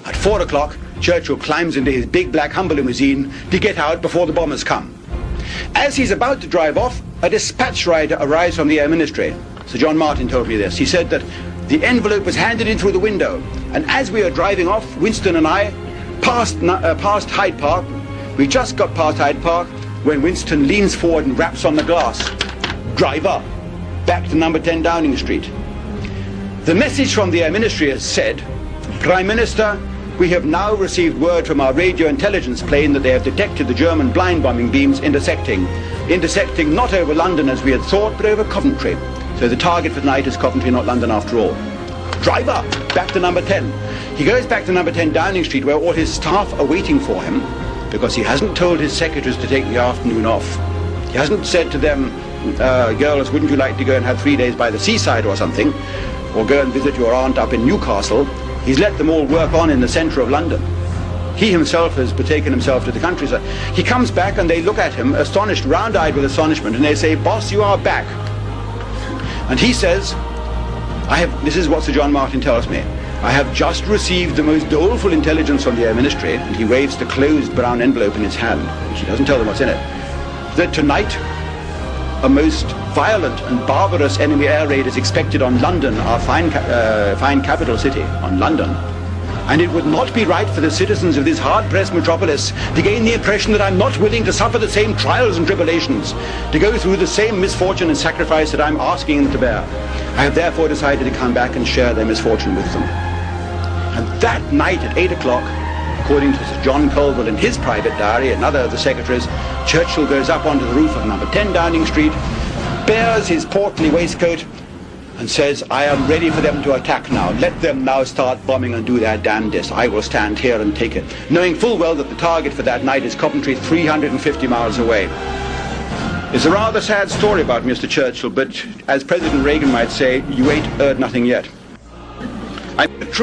At 4 o'clock, Churchill climbs into his big black Humber limousine to get out before the bombers come. As he's about to drive off, a dispatch rider arrives from the Air Ministry. Sir John Martin told me this. He said that the envelope was handed in through the window, and as we were driving off, Winston and I passed Hyde Park. We just got past Hyde Park when Winston leans forward and raps on the glass. Driver, back to number 10 Downing Street. The message from the Air Ministry has said, Prime Minister, we have now received word from our radio intelligence plane that they have detected the German blind bombing beams intersecting not over London as we had thought, but over Coventry. So the target for tonight is Coventry, not London after all. Driver, back to number 10. He goes back to number 10 Downing Street, where all his staff are waiting for him, because he hasn't told his secretaries to take the afternoon off. He hasn't said to them, girls, wouldn't you like to go and have 3 days by the seaside or something, or go and visit your aunt up in Newcastle. He's let them all work on in the centre of London. He himself has betaken himself to the countryside. He comes back and they look at him, astonished, round-eyed with astonishment, and they say, Boss, you are back. And he says, this is what Sir John Martin tells me, I have just received the most doleful intelligence from the Air Ministry, and he waves the closed brown envelope in his hand, which he doesn't tell them what's in it, that tonight a most violent and barbarous enemy air raid is expected on London, our fine capital city, on London. And it would not be right for the citizens of this hard-pressed metropolis to gain the impression that I'm not willing to suffer the same trials and tribulations, to go through the same misfortune and sacrifice that I'm asking them to bear. I have therefore decided to come back and share their misfortune with them. And that night at 8 o'clock, according to Sir John Colville in his private diary, another of the secretaries, Churchill goes up onto the roof of number 10 Downing Street, bears his portly waistcoat, and says, I am ready for them to attack now. Let them now start bombing and do their damnedest. I will stand here and take it. Knowing full well that the target for that night is Coventry, 350 miles away. It's a rather sad story about Mr. Churchill, but as President Reagan might say, you ain't heard nothing yet. I'm a true